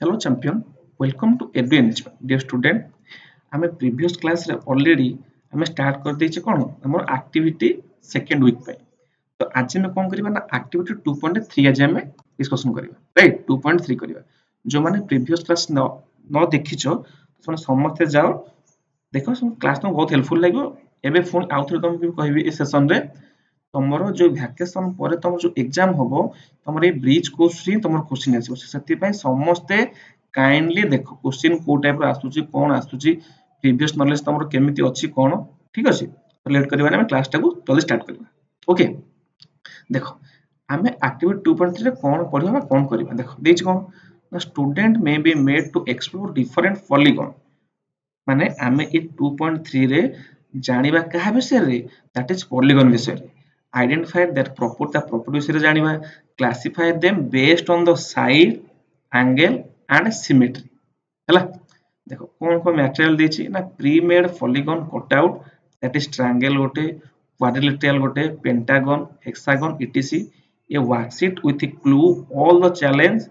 Hello champion, welcome to Edu Enrichment. Dear student, आमे previous class रे already आमे start कर देइछे कोन हमर activity second week पे तो आज में कोन करिबा ना activity 2.3 आज हमें डिस्कशन करिबा राइट 2.3 करिबा जो माने previous class न देखिछो तो समस्त जाओ देखो सब क्लास तो बहुत हेल्पफुल लागो एबे फोन आउथरे तुमको कहबी ए सेशन रे तमरो जो वैकेशन पर तमरो जो एग्जाम होबो तमरो ए ब्रिज कोर्स री तमरो क्वेश्चन आसीबो सेति पय समस्ते काइंडली देखो क्वेश्चन को टाइप रो आसुची कोन आसुची प्रीवियस नॉलेज तमरो केमिति अछि कोन ठीक अछि तो लेट करबा हम क्लास टाको जल्दी स्टार्ट करबा ओके देखो हमें एक्टिविटी 2.3 रे कोन पढिबा कोन करबा देखो देछ कोन the student may be made to explore different polygon माने आमे ए 2.3 रे जानिबा कहा विषय रे दैट इज पॉलीगॉन विषय रे identify their property विषय जानिबा classify them based on the side angle and symmetry हैला देखो कोन को मटेरियल देछि ना pre made polygon cut out that is triangle गोटे क्वाड्रिलेटरल गोटे pentagon hexagon etc a worksheet with a clue all the challenge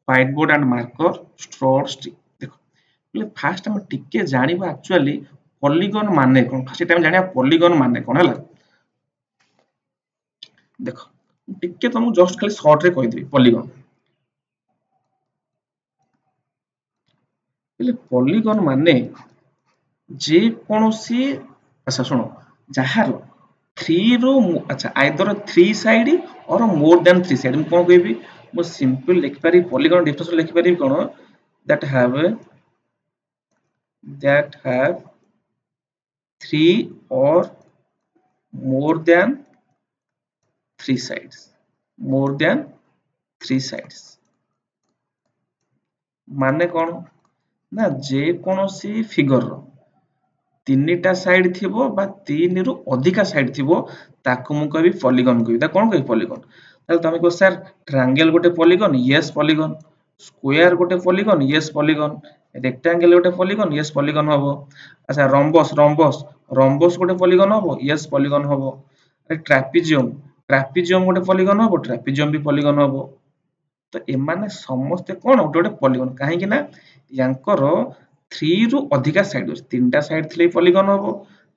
whiteboard and marker straw stick देखो fast हम टिके जानिबा एक्चुअली पॉलीगॉन माने कोन फास्ट टाइम जानिबा पॉलीगॉन माने कोन हैला देखो टिके तुमको जस्ट खाली शॉर्ट रे कहि देबी पॉलीगॉन એટલે पॉलीगॉन माने जे कोनोसी अच्छा सुनो जहार 3 रो अच्छा आइदर 3 साइड और मोर देन 3 साइड कोन कहबी मो सिंपल लिख पारी पॉलीगॉन डिफरेंस लिख पारी कोन that have 3 or more than 3 sides more than 3 sides माने कोन ना जे कोनोसी फिगर रो तीनटा साइड थिबो बा तीन रु अधिका साइड थिबो ताको मु कहबी पॉलीगॉन कहबी ता कोन कहबी पॉलीगॉन ताले तमे को सर ट्रायंगल गोटे पॉलीगॉन यस पॉलीगॉन स्क्वायर गोटे पॉलीगॉन यस पॉलीगॉन रेक्टेंगल गोटे पॉलीगॉन यस पॉलीगॉन हबो अच्छा रोम्बस गोटे पॉलीगॉन हबो यस पॉलीगॉन हबो ट्रापेजियम गोटे पॉलीगॉन हबो ट्रापेजियम भी पॉलीगॉन हबो तो एमाने समस्त कोन गोटे गोटे पॉलीगॉन काहे कि ना यांकर 3 रु अधिका साइड अछि तीनटा साइड थिले पॉलीगॉन हबो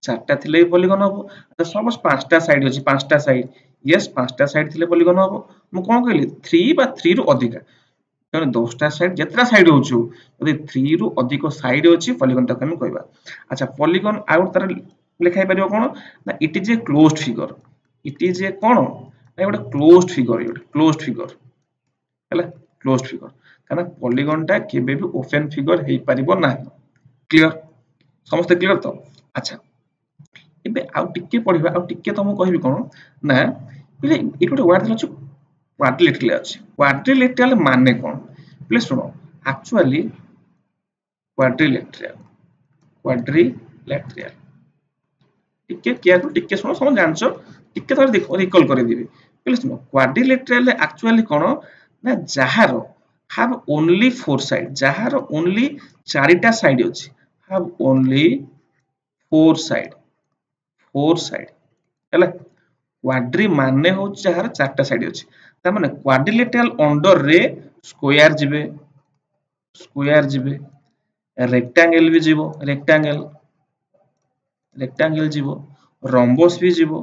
चारटा थिले पॉलीगॉन हबो तो सपोज पांचटा साइड अछि पांचटा साइड यस पांचटा साइड थिले पॉलीगॉन हबो मु कोन कहली 3 बा 3 रु अधिका तने 10टा साइड जेतरा साइड होछु यदि 3 रु अधिक साइड अछि पॉलीगॉन तक हम कहबा अच्छा पॉलीगॉन आउट तर लिखाइ परियो कोन ना it is a closed figure it is a कोन ना गोटे क्लोज्ड फिगर हैला क्लोज्ड फिगर काना पॉलीगॉन टा केबे भी ओपन फिगर हेई परिबो ना क्लियर समस्त क्लियर तो अच्छा एबे आउ टिके पढिबा आउ टिके तमु कहबी कोन ना पहिले ए गोटे वर्ड अछि क्वाड्रिलेटरल अछि क्वाड्रिलेटरल माने कोन प्लीज सुनो एक्चुअली क्वाड्रिलेटरल टिके केयर को टिके सुनो समझ जानछो टिके थोड़ा देखो रिकॉल करे दिबी पहिले सुनो क्वाड्रिलेटरल एक्चुअली कोन ना जहारो have only four side जहारो only चारिटा साइड अछि have only four side हैला क्वाड्री माने हो जहार चारटा साइड अछि त माने क्वाड्रिलेटरल अंडर रे स्क्वायर जिबे रेक्टेंगल भी जीवो रेक्टेंगल जीवो रोम्बस भी जीवो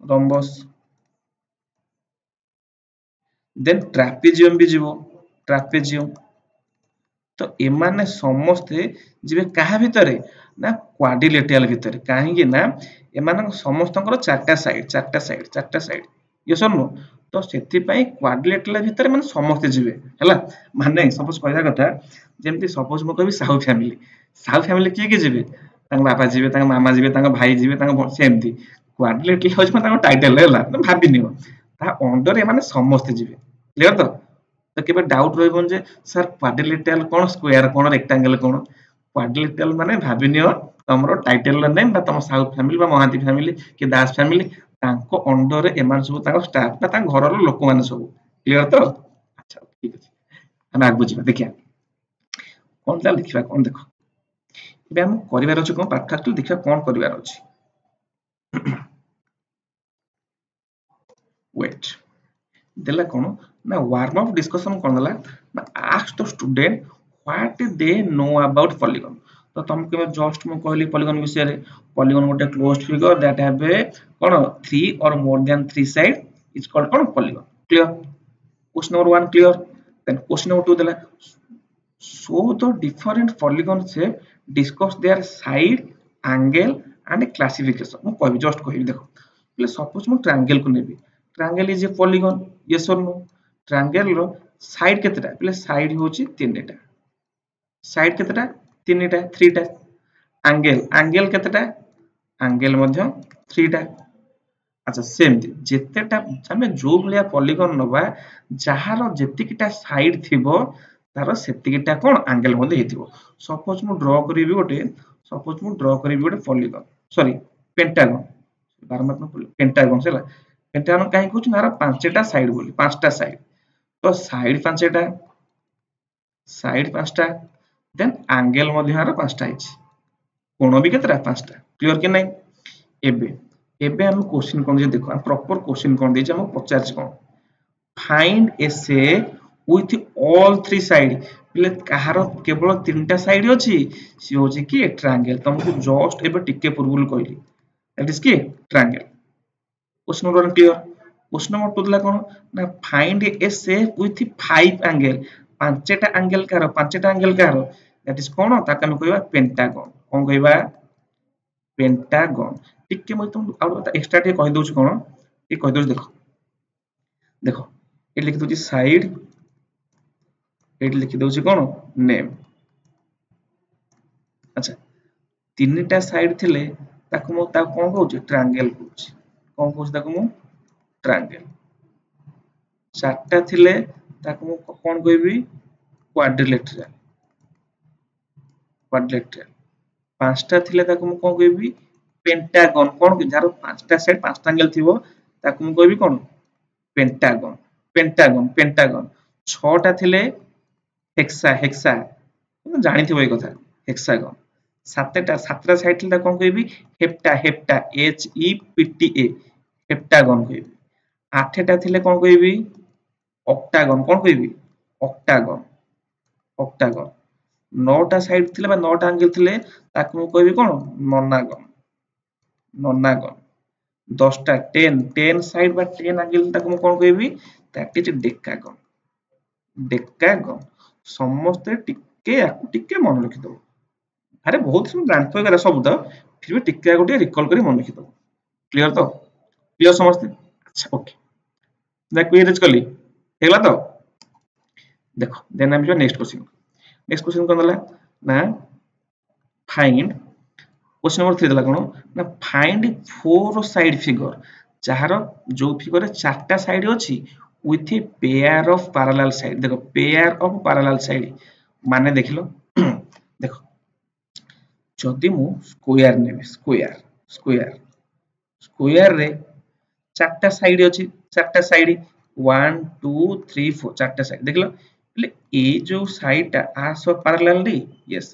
रोम्बस देन ट्रापेजियम भी जीवो ट्रापेजियम तो एमाने समस्ते जिबे काहा भितरे ना क्वाड्रिलेटरल भितरे काहे कि ना एमान समस्तଙ୍କର चारटा साइड यस नो तो सेति पई क्वाड्रिलेटरल भितरे माने समस्ते जिबे हैला माने सपोज कहला कथा जेमति सपोज म कहबी साहू फैमिली के जिबे तांग बापा जिबे तांग मामा जिबे तांग भाई जिबे तांग सेमति क्वाड्रिलेटरल होछ तांग टाइटल हैला भाबी नियो ता अंडर एमाने समस्ते जिबे क्लियर तो केबे डाउट रहबन जे सर क्वाड्रिलेटरल कोन स्क्वायर कोन रेक्टेंगल कोन क्वाड्रिलेटरल माने भाबिनियो तमरो टाइटल नेम बा तम साउथ फैमिली बा महाती फैमिली के दास फैमिली तांको अंडर एमान सब तांको स्टाफ बा तांग घरर लोक माने सब क्लियर तो अच्छा ठीक अछि हम आग बुझिबा देखिया कोन ता लिखिबा कोन देखो एबे हम करिवार अछि कोन प्रैक्टिकल देखिया कोन करिवार अछि वेट देला कोन ना वार्म अप डिस्कशन कोन देला ना ask the student what they know about polygon. तो तुमको जस्ट मु कहली polygon विषय रे polygon गोटे closed figure that have a cone 3 or more than 3 side is called cone polygon. Clear? Question number 1 clear. Then question number 2 देला show the different polygon shape, discuss their side, angle and classification. मु कहबी just कहबी देखो पहले suppose मु triangle को नेबी triangle is a polygon yes और नो ट्रायंगल रो साइड केतेटा पहले साइड होची तीनटा साइड केतेटा तीनटा थ्रीटा एंगल केतेटा एंगल मध्य थ्रीटा अच्छा सेम जेतेटा हमें जो भलिया पॉलीगॉन नबा जहार जेतिकिटा साइड थिबो तार सेतिकिटा कोन एंगल मध्ये हेतिबो सपोज मु ड्रा करिवि गोटे पॉलीगॉन सॉरी पेंटागन बारमात्मक पेंटागन सेला पेंटागन काहे कहू नार पांचटा साइड बोली पांचटा साइड तो साइड पांचटा देन एंगल मध्ये हार पांचटा हिच कोण भी केतरा पांचटा क्लियर कि नै एबे हम क्वेश्चन कोन जे देखो हम प्रॉपर क्वेश्चन कोन देछ हम पचार कोन find a shape with all three side पले कहार केवल तीनटा साइड अछि सी होछि कि ट्रायंगल तुमको जस्ट एबे टिके पूर्वल कहली दैट इज कि triangle question number 1 clear question number 2 दला कोन ना find a shape with 5 angle पांचटा एंगल कार दैट इज कोन ताका हम कहबा पेंटागन कोन कहबा पेंटागन टिके म तुम आउट एक्स्ट्रा टे कहि दोछ कोन ए कहि दोछ देखो ए लिख दोछि साइड ए लिख दोछि कोन नेम अच्छा तीनटा साइड थिले ताको मो ता कोन कहउछि ट्रायंगल कहउछि कोन कहउछि ताको मो ट्रायंगल चारटा थिले ताको मो कोन कहबी क्वाड्रिलेटरल पांचटा थिले ताको मो कोन कहबी पेंटागन कोन कि जारो पांचटा साइड पांचटा एंगल थिबो ताको मो कहबी कोन पेंटागन छटा थिले हेक्सा जानि थिबो ए कथा हेक्सागन सातटा साइड थिले कोन कहबी hepta H E P T A heptagon कहबी आठटा थिले कोन कहबी ऑक्टागन कोन कहबी ऑक्टागन नौटा साइड थिले बा नौटा एंगल थिले ताको मु कहबी कोन नोनागन 10टा 10 साइड बा 10 एंगल ताको मु कोन कहबी दैट इज डेकागन समस्त टिके मन रखि दो अरे बहुत सुन जानतो गरा सब तो फिर भी टिके गोटे रिकॉल करी मन रखि दो क्लियर समस्त अच्छा ओके ना क्वेरीज कली हेला तो देखो देन हम जो नेक्स्ट क्वेश्चन कोन दला ना फाइंड क्वेश्चन नंबर 3 दला कोन ना फाइंड फोर साइड फिगर जहार जो फिगर चारटा साइड अछि with a pair of parallel side देखो पेयर ऑफ पैरेलल साइड माने देखिलो देखो जदि मु स्क्वायर नेबे स्क्वायर रे चारटा साइड अछि चारटा साइड 1 2 3 4 चारटा साइड देखिलो ए जो साइड आस पैरेलल डी यस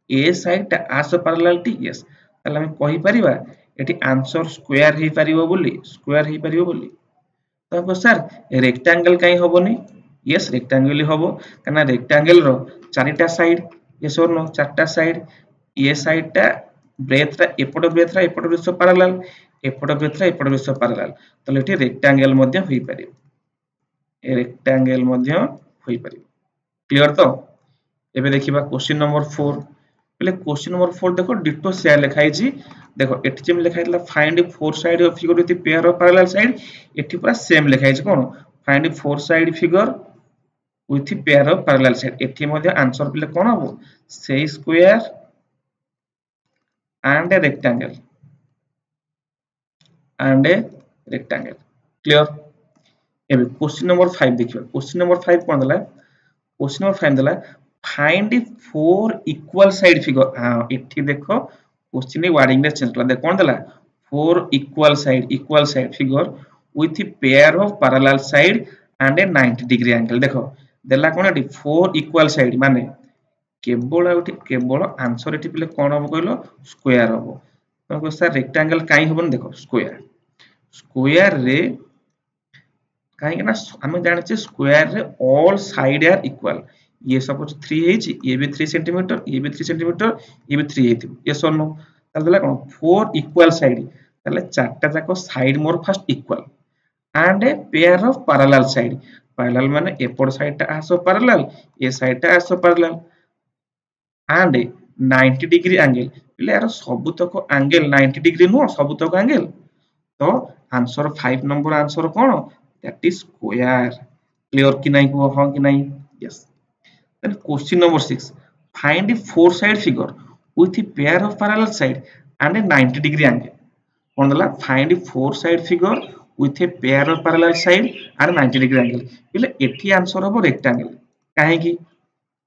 ए साइड आस पैरेलल टी यस तले हम कहि परिबा एटी आंसर स्क्वायर हे परिबो बोली तो सर रेक्टेंगल काई होबोनी यस रेक्टेंगल ही होबो कना रेक्टेंगल रो चारटा साइड यस और नो चारटा साइड ए साइड टा ब्रेथ रा एपड ब्रेथ पैरेलल एपड ब्रेथ पैरेलल तो एटी रेक्टेंगल मध्ये होई परिबो रेक्टेंगल मध्ये होई परिबो क्लियर तो एबे देखिबा क्वेश्चन नंबर 4 पहले क्वेश्चन नंबर 4 देखो डिटो शेयर लिखाई छी देखो एठी जेम लिखाइतला find four side of figure with pair of parallel side एठी पूरा सेम लिखाई छी कोन find four side figure with pair of parallel side एठी मध्ये आंसर पले कोन हो से square and a rectangle clear एबे क्वेश्चन नंबर 5 देखिबा क्वेश्चन नंबर 5 कोन दला क्वेश्चन नंबर 5 दला find four equal side figure हां एठी देखो क्वेश्चन वर्डिंग रे चेंज कला देखो कोन दला four equal side figure with pair of parallel side and A 90 degree angle देखो देला कोन एठी फोर इक्वल साइड माने केवल आंसर एठी पले कोन हो कहलो स्क्वायर हो तो सर रेक्टेंगल काई होबन देखो स्क्वायर रे काई ना हम जानि छे स्क्वायर रे ऑल साइड आर इक्वल ये सपोज 3 ହେଇଛି ये भी 3 सेंटीमीटर ये भी 3 सेंटीमीटर ये भी 3 ହେଇଥିବ yes or no ତାହେଲେ ଦେଲା କଣ 4 इक्वल साइड ତାହେଲେ चारटा जाक side more fast equal and a pair of parallel side parallel माने एपट साइड टा आसो parallel ए साइड टा आसो parallel and a 90 degree angle पिले यार सबुतक एंगल 90 डिग्री नो सबुतक एंगल तो आंसर 5 नंबर आंसर कोन दैट इज स्क्वायर क्लियर कि नहीं को हां कि नहीं yes then question number 6 find the four side figure with a pair of parallel side and a 90 degree angle कोन दला find the four side figure with a pair of parallel side and 90 degree angle पिले एठी answer हो rectangle काहे कि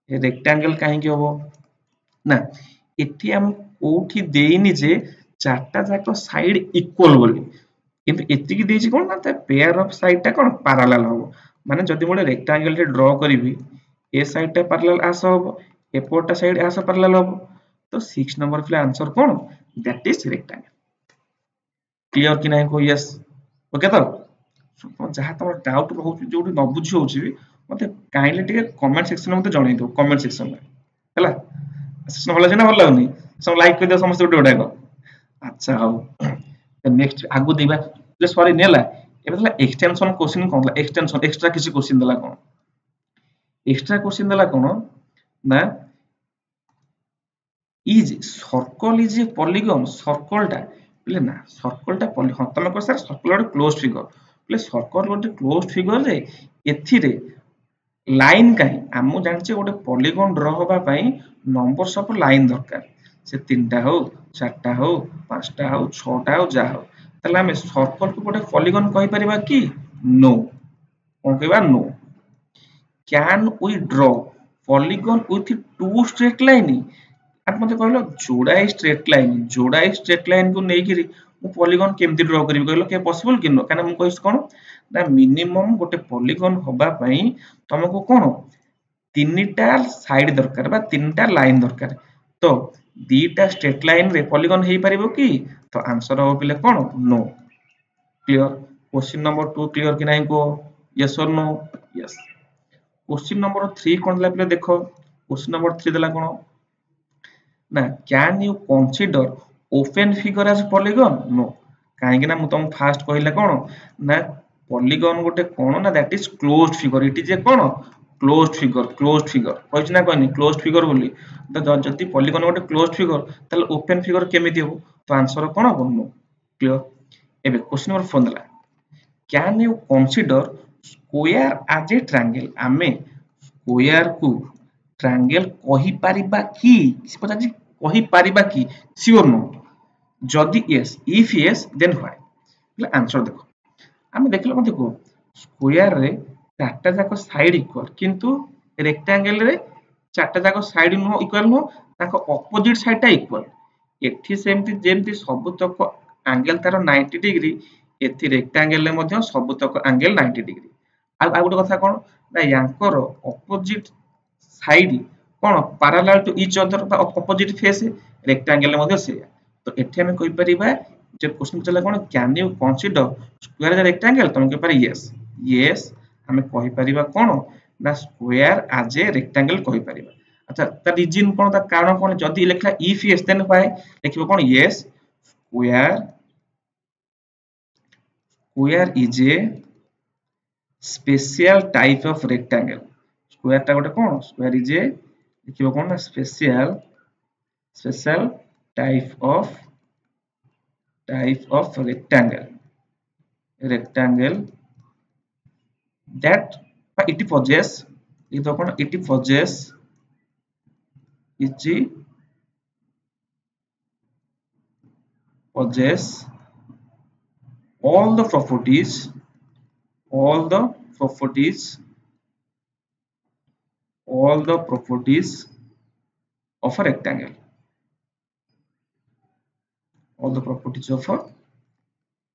rectangle काहे कि हो ना एठी हम कोठी देइनी जे चारटा जाक साइड इक्वल बोली किंतु एति की देछि कोन ना त पेयर ऑफ साइड ता कोन पैरेलल हो माने जदी मोडे रेक्टेंगल रे ड्रा करबी ए साइड ता पैरेलल आस हो एपोटा साइड आस पैरेलल हो तो 6 नंबर पे आंसर कोन दैट इज रेक्टेंगल क्लियर कि नहीं को यस ओके तो जहाँ तुम डाउट रोच जो न बुझी होची मत काइंडली टिके कमेंट सेक्शन में मत जणै दो कमेंट सेक्शन में हला सेक्शन भलो छै ना भलो लागनी सब लाइक कर दे समस्त गुटे गुटे को अच्छा हो नेक्स्ट आगु देबा ले सॉरी नेला एबे तला एक्सटेंशन क्वेश्चन कोन ला एक्सटेंशन एक्स्ट्रा किसी क्वेश्चन देला कोन एक्स्ट्रा क्वेश्चन देला कोन ना is circle is a polygon circle टा बोले ना सर्कल टा पॉलीगन तमे को सर सर्कल गोटे क्लोज्ड फिगर बोले सर्कल गोटे क्लोज्ड फिगर रे एथिरे लाइन काई हमु जानचे गोटे पॉलीगन ड्रा होबा पई नंबर्स ऑफ लाइन दरकार से तीनटा हो चारटा हो पांचटा हो छटा हो जा हो तले हम सर्कल को गोटे पॉलीगन कहि परिबा कि नो कोन कहबा no can we draw polygon with two straight line आप मते कहलो जोड़ाई स्ट्रेट लाइन को नै गिरी मु पॉलीगन केमति ड्रा करिवि कहलो के पॉसिबल कि नो काना मु कहिस कोन ना मिनिमम गोटे पॉलीगन होबा पई तुमको कोन तीनटा साइड दरकार बा तीनटा लाइन दरकार तो दीटा स्ट्रेट लाइन रे पॉलीगन हेई परिबो कि तो आंसर हो पिले कोन no clear question number 2 clear कि नहीं को यस और नो यस क्वेश्चन नंबर 3 कोन ला पिले देखो क्वेश्चन नंबर 3 देला कोन ना can you consider open figure as polygon no काहे कि ना मु तुम फास्ट कहिला कोन ना पॉलीगन गोटे कोन ना that is closed figure it is a कोन क्लोज्ड फिगर कहछि ना कहनी क्लोज्ड फिगर बोली तो जति पॉलीगन गोटे क्लोज्ड फिगर ताले ओपन फिगर केमिति हो तो आंसर कोन हो नो क्लियर एबे क्वेश्चन नंबर 4 देला can you consider square as a triangle आमे स्क्वायर को ट्रायंगल कहि परिबा कि पता जी कहि परिबा कि श्योर नो जदी yes if yes then why ले आंसर देखो हम देखलो मत देखो स्क्वायर रे चारटा जाको साइड इक्वल किंतु रेक्टेंगल रे चारटा जाको साइड नो इक्वल नो ताको ऑपोजिट साइड ता इक्वल एठी सेमति जेमति सबुतक एंगल तार 90 डिग्री एथि रेक्टेंगल रे मध्ये सबुतक एंगल 90 डिग्री आ गोटे कथा कोन ना यांकर ऑपोजिट साइड कोन पैरेलल टू ईच अदर बा ऑपोजिट फेस रेक्टेंगल मध्ये से तो एठी हम कहि परिबा जे क्वेश्चन चला कोन can you consider square as rectangle तुम के पारे यस यस हम कहि परिबा कोन ना स्क्वायर एज ए रेक्टेंगल कहि परिबा अच्छा त रीजन कोन त कारण कोन जदी लिखला इफ यस देन व्हाई लिखबो कोन yes square is a special type of rectangle square ता गोटे कोन स्क्वायर इज ए लिखबो कोन ना special type of rectangle that it possess all the properties of a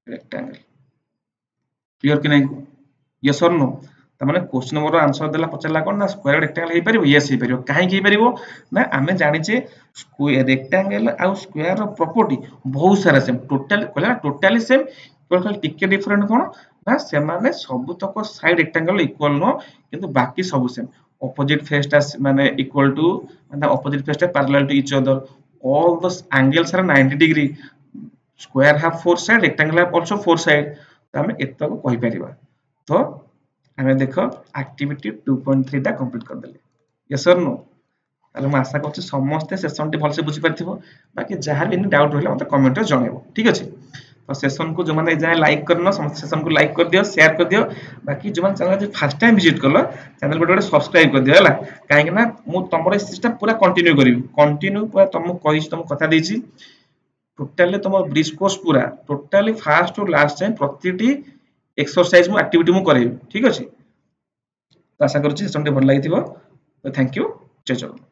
rectangle clear कि नहीं यस और नो त माने क्वेश्चन नंबर आंसर देला पचला कोन ना स्क्वायर रेक्टेंगल हे परिबो यस हे परिबो काहे कि हे परिबो ना हमें जानि छे स्क्वायर रेक्टेंगल आ स्क्वायर रो प्रॉपर्टी बहुत सारा सेम टोटल कहला टोटली सेम केवल टिके डिफरेंट कोन ना से माने सब तक साइड रेक्टेंगल इक्वल नो किंतु बाकी सब सेम opposite face माने equal to माने opposite face parallel to each other, all the angles are 90 degree, square have four side, rectangle have also four side, तो हमें एत को कहि परिबा। तो हमें देखो एक्टिविटी 2.3 टा कंप्लीट कर देले, यस और नो। ताले मैं आशा करछि समस्त सेशन टी भलसे बुझी पारथिबो, बाकी जहार भी डाउट रहले मते कमेंट रे जणाइबो, ठीक अछि। तो सेशन को जो माने जाय लाइक करनो, समस्त सेशन को लाइक कर दियो, शेयर कर दियो, बाकी जो माने चैनल फर्स्ट टाइम विजिट करलो चैनल को सब्सक्राइब कर दियो हला, काहे ना मु तमरो सिस्टम पूरा कंटिन्यू करिवि, कंटिन्यू पूरा तुमको कहि तुम कथा देछि, टोटली तुम ब्रिज कोर्स पूरा totally fast to last time प्रतिटी एक्सरसाइज मु एक्टिविटी मु करेबि, ठीक अछि। तो आशा करूछि सेशन टी भल लागिथिबो। तो थैंक यू, जय जगन्नाथ।